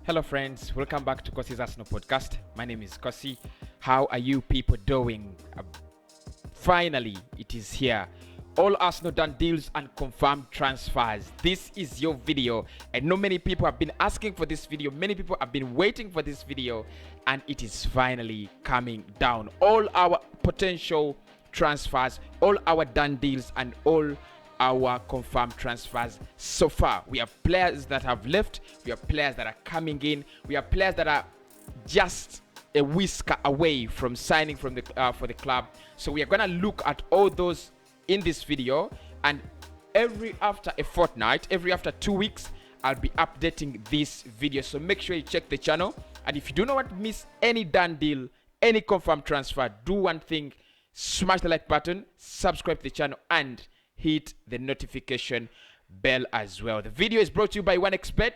Hello friends, welcome back to Cossy's Arsenal podcast. My name is Cossy. How are you people doing? Finally, it is here. All Arsenal done deals and confirmed transfers. This is your video. I know many people have been asking for this video. Many people have been waiting for this video, and it is finally coming down. All our potential transfers, all our done deals, and all our confirmed transfers so far. We have players that have left, we have players that are coming in, we have players that are just a whisker away from signing from the for the club. So we are gonna look at all those in this video, and every after a fortnight, every after 2 weeks, I'll be updating this video. So make sure you check the channel, and if you do not want to miss any done deal, any confirmed transfer, do one thing: smash the like button, subscribe to the channel, and hit the notification bell as well. The video is brought to you by OneXBet.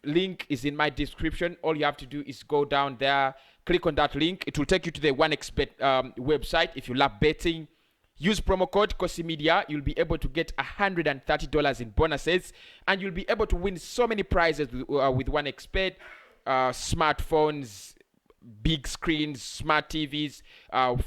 Link is in my description. All you have to do is go down there, click on that link. It will take you to the OneXBet website. If you love betting, use promo code Cossy Media. You'll be able to get $130 in bonuses, and you'll be able to win so many prizes with OneXBet. Smartphones, big screens, smart TVs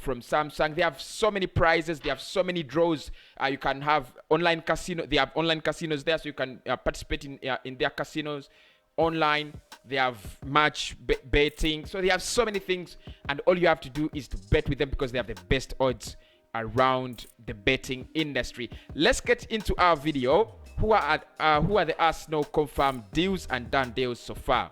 from Samsung. They have so many prizes. They have so many draws. You can have online casino. They have online casinos there, so you can participate in their casinos online. They have match betting. So they have so many things, and all you have to do is to bet with them because they have the best odds around the betting industry. Let's get into our video. Who are the Arsenal confirmed deals and done deals so far?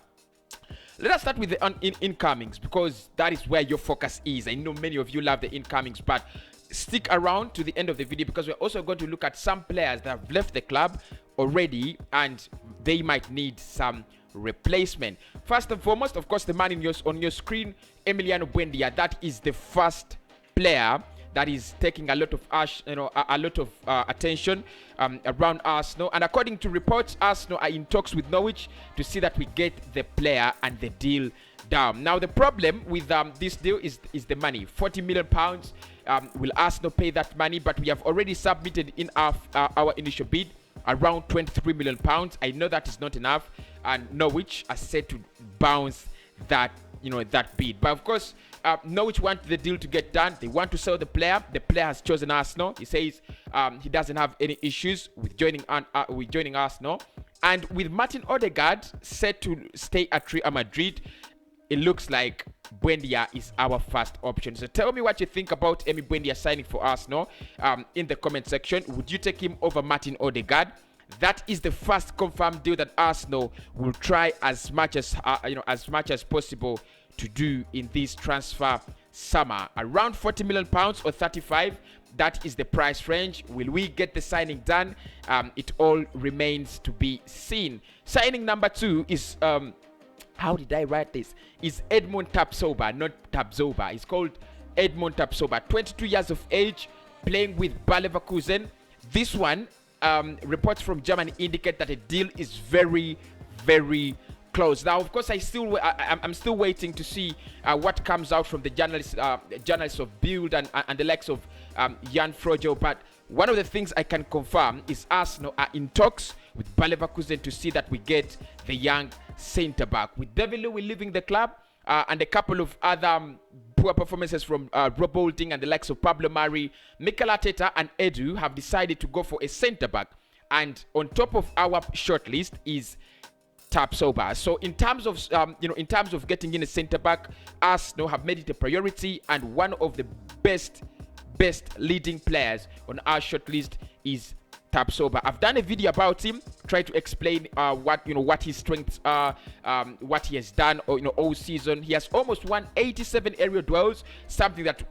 Let us start with the incomings, because that is where your focus is. I know many of you love the incomings, but stick around to the end of the video because we're also going to look at some players that have left the club already and they might need some replacement. First and foremost, of course, the man on your screen, Emiliano Buendia. That is the first player that is taking a lot of attention around Arsenal. And according to reports, Arsenal are in talks with Norwich to see that we get the player and the deal down. Now, the problem with this deal is the money. £40 million. Will Arsenal pay that money? But we have already submitted in our initial bid around £23 million. I know that is not enough, and Norwich are set to bounce that bid. But of course, Norwich want the deal to get done. They want to sell the player. The player has chosen Arsenal. He says he doesn't have any issues with joining Arsenal. And with Martin Odegaard set to stay at Real Madrid, it looks like Buendia is our first option. So tell me what you think about Emi Buendia signing for Arsenal in the comment section. Would you take him over Martin Odegaard? That is the first confirmed deal that Arsenal will try as much as possible to do in this transfer summer. Around £40 million or 35. That is the price range. Will we get the signing done? It all remains to be seen. Signing number 2 is how did I write this? Is Edmond Tapsoba, not Tabzoba. It's called Edmond Tapsoba. 22 years of age, playing with Bayer Leverkusen. This one, reports from Germany indicate that a deal is very, very close. Now, of course, I'm still waiting to see what comes out from the journalists of Bild and the likes of Jan Frojo. But one of the things I can confirm is Arsenal are in talks with Bayer Leverkusen to see that we get the young centre back. With David Louis leaving the club and a couple of other poor performances from Rob Holding and the likes of Pablo Mari, Mikel Arteta and Edu have decided to go for a centre back. And on top of our shortlist is Tapsoba. So in terms of getting in a centre back, Arsenal have made it a priority, and one of the best leading players on our shortlist is Tapsoba. I've done a video about him, try to explain what his strengths are, what he has done all season. He has almost won 87 aerial duels, something that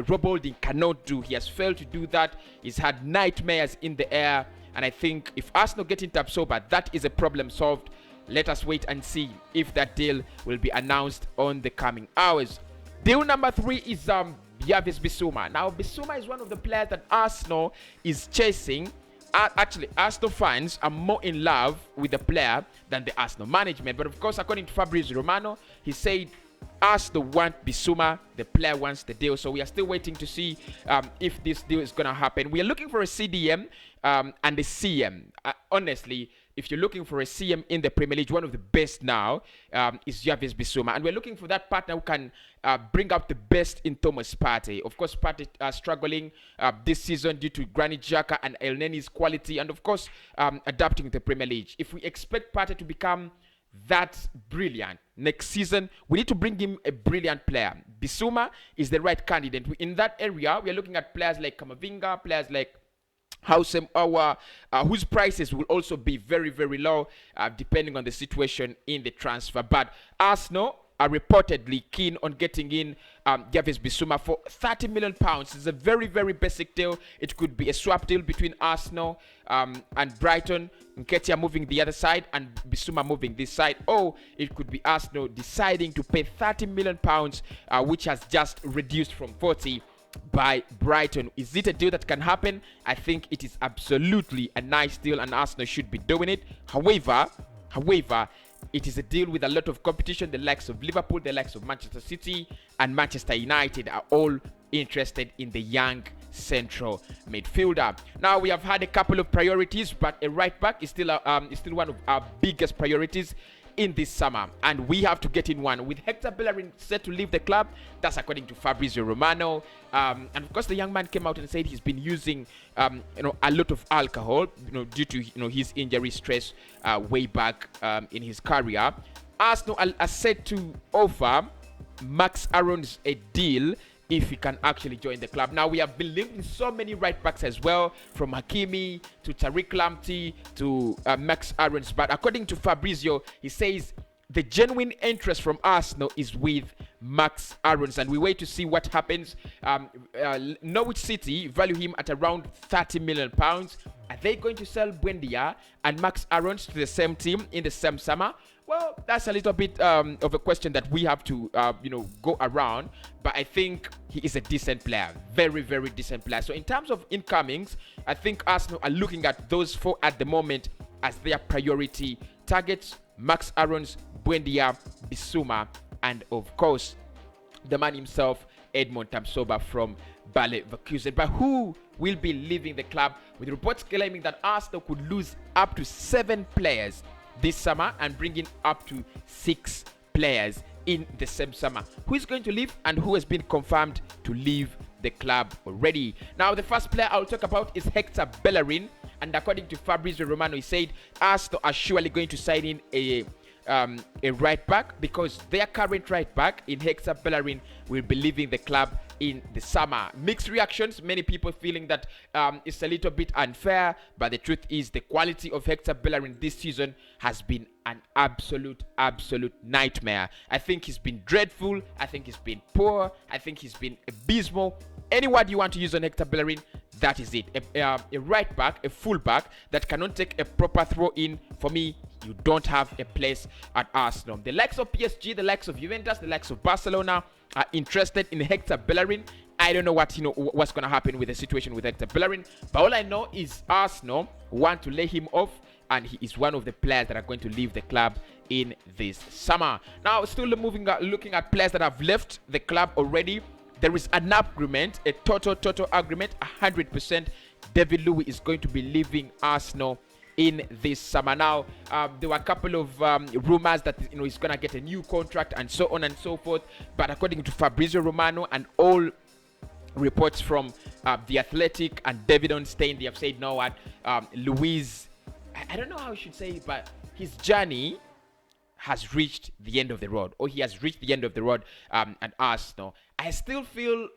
Rob Holding cannot do. He has failed to do that. He's had nightmares in the air, and I think if Arsenal get in Tapsoba, that is a problem solved. Let us wait and see if that deal will be announced on the coming hours. Deal number 3 is Yavis Bissouma. Now, Bissouma is one of the players that Arsenal is chasing. Actually, Arsenal fans are more in love with the player than the Arsenal management. But of course, according to Fabrizio Romano, he said Arsenal want Bissouma, the player wants the deal. So we are still waiting to see if this deal is going to happen. We are looking for a CDM and a CM. Honestly, if you're looking for a CM in the Premier League, one of the best now is Javis Bissouma. And we're looking for that partner who can bring out the best in Thomas Partey. Of course, Partey struggling this season due to Granit Xhaka and El Neni's quality, and of course, adapting to the Premier League. If we expect Partey to become that brilliant next season, we need to bring him a brilliant player. Bissouma is the right candidate. In that area, we are looking at players like Kamavinga, players like Housem Awa, whose prices will also be very, very low, depending on the situation in the transfer. But Arsenal are reportedly keen on getting in Javis Bissouma for £30 million. It's a very, very basic deal. It could be a swap deal between Arsenal and Brighton, Nketiah moving the other side and Bissouma moving this side, or it could be Arsenal deciding to pay £30 million, which has just reduced from 40 by Brighton. Is it a deal that can happen? I think it is absolutely a nice deal, and Arsenal should be doing it. However, it is a deal with a lot of competition. The likes of Liverpool, the likes of Manchester City, and Manchester United are all interested in the young central midfielder. Now, we have had a couple of priorities, but a right back is still one of our biggest priorities in this summer, and we have to get in one. With Hector Bellerin set to leave the club, that's according to Fabrizio Romano, and of course the young man came out and said he's been using a lot of alcohol, due to his injury stress way back in his career. Arsenal are set to offer Max Aarons a deal if he can actually join the club. Now, we have been linked in so many right backs as well, from Hakimi to Tariq Lamptey to Max Aarons. But according to Fabrizio, he says the genuine interest from Arsenal is with Max Aarons, and we wait to see what happens. Norwich City value him at around £30 million. Are they going to sell Buendia and Max Aarons to the same team in the same summer? Well, that's a little bit of a question that we have to, go around. But I think he is a decent player. Very, very decent player. So in terms of incomings, I think Arsenal are looking at those four at the moment as their priority targets: Max Aarons, Buendia, Bissouma, and of course, the man himself, Edmond Tamsoba from Bayer Leverkusen. But who will be leaving the club? With reports claiming that Arsenal could lose up to 7 players this summer and bringing up to 6 players in the same summer. Who is going to leave and who has been confirmed to leave the club already? Now, the first player I'll talk about is Hector Bellerin, and according to Fabrizio Romano, he said Arsenal are surely going to sign in a right back, because their current right back in Hector Bellerin will be leaving the club in the summer. Mixed reactions, many people feeling that it's a little bit unfair, but the truth is the quality of Hector Bellerin this season has been an absolute nightmare. I think he's been dreadful. I think he's been poor. I think he's been abysmal. Any word you want to use on Hector Bellerin, that is it. A right back, a full back that cannot take a proper throw in, for me, you don't have a place at Arsenal. The likes of PSG, the likes of Juventus, the likes of Barcelona are interested in Hector Bellerin. I don't know what's going to happen with the situation with Hector Bellerin, but all I know is Arsenal want to lay him off, and he is one of the players that are going to leave the club in this summer. Now, still looking at players that have left the club already. There is an agreement, a total agreement, 100%. David Luiz is going to be leaving Arsenal in this summer. Now, there were a couple of rumors that he's gonna get a new contract and so on and so forth. But according to Fabrizio Romano and all reports from The Athletic and David Onstein, they have said, no, what Luiz, I don't know how I should say it, but his journey has reached the end of the road, or he has reached the end of the road at Arsenal. I still feel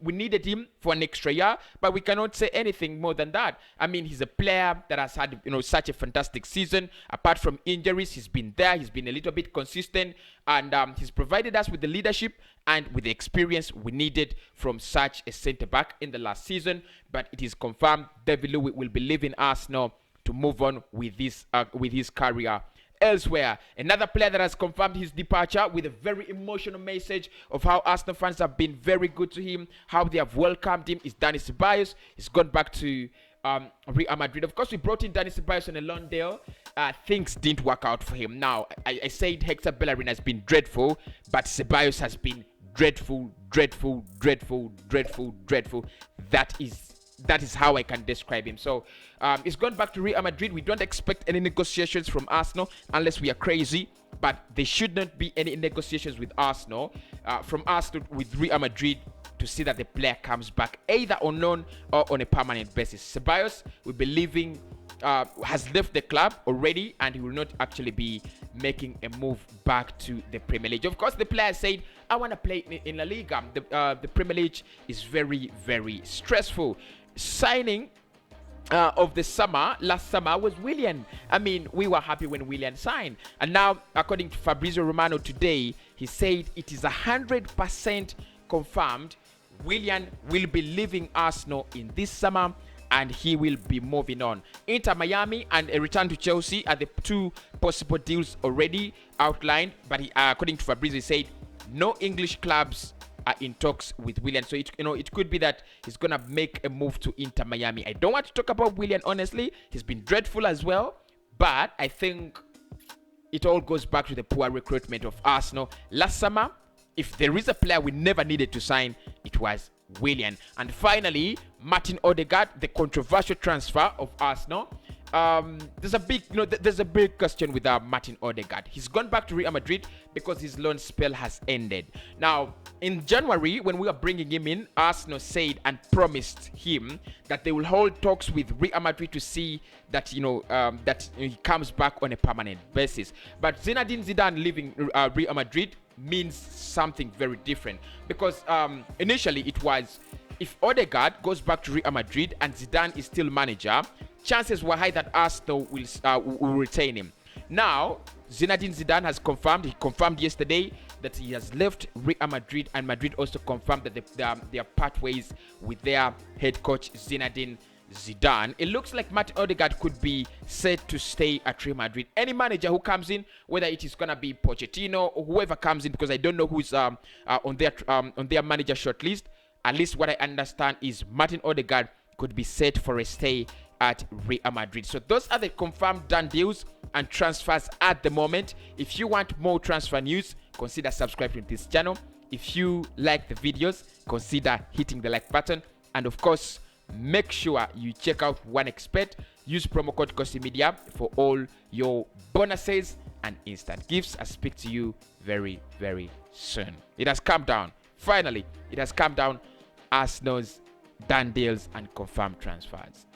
we needed him for an extra year, but we cannot say anything more than that. I mean, he's a player that has had such a fantastic season. Apart from injuries, he's been there. He's been a little bit consistent, and he's provided us with the leadership and with the experience we needed from such a centre back in the last season. But it is confirmed David Luiz will be leaving Arsenal to move on with his career elsewhere. Another player that has confirmed his departure with a very emotional message of how Arsenal fans have been very good to him, how they have welcomed him, is Dani Ceballos. He's gone back to Real Madrid. Of course, we brought in Dani Ceballos on a loan deal. Things didn't work out for him. Now, I said Hector Bellerin has been dreadful, but Ceballos has been dreadful. That is That is how I can describe him. So he's gone back to Real Madrid. We don't expect any negotiations from Arsenal unless we are crazy. But there should not be any negotiations with Arsenal, from Arsenal with Real Madrid, to see that the player comes back either on loan or on a permanent basis. Ceballos, we believing, has left the club already, and he will not actually be making a move back to the Premier League. Of course, the player said, I want to play in La Liga. The Premier League is very, very stressful. Signing of the summer, last summer, was Willian. I mean, we were happy when Willian signed. And now, according to Fabrizio Romano today, he said it is 100% confirmed Willian will be leaving Arsenal in this summer, and he will be moving on. Inter Miami and a return to Chelsea are the two possible deals already outlined, but according to Fabrizio, he said no English clubs are in talks with Willian. So it could be that he's gonna make a move to Inter Miami. I don't want to talk about Willian, honestly. He's been dreadful as well, but I think it all goes back to the poor recruitment of Arsenal last summer. If there is a player we never needed to sign, it was Willian. And finally, Martin Odegaard, the controversial transfer of Arsenal. There's a big question with Martin Odegaard. He's gone back to Real Madrid because his loan spell has ended. Now, in January, when we were bringing him in, Arsenal said and promised him that they will hold talks with Real Madrid to see that he comes back on a permanent basis. But Zinedine Zidane leaving Real Madrid means something very different, because initially it was, if Odegaard goes back to Real Madrid and Zidane is still manager, chances were high that Arsenal will retain him. Now, Zinedine Zidane has confirmed, he confirmed yesterday that he has left Real Madrid, and Madrid also confirmed that their pathways with their head coach Zinedine Zidane. It looks like Martin Odegaard could be set to stay at Real Madrid. Any manager who comes in, whether it is gonna be Pochettino or whoever comes in, because I don't know who's on their manager shortlist. At least what I understand is Martin Odegaard could be set for a stay at Real Madrid. So those are the confirmed done deals and transfers at the moment. If you want more transfer news, consider subscribing to this channel. If you like the videos, consider hitting the like button, and of course, make sure you check out OneXpert. Use promo code Cossy Media for all your bonuses and instant gifts. I speak to you very, very soon. It has come down. Finally, it has come down. Arsenal's done deals and confirmed transfers.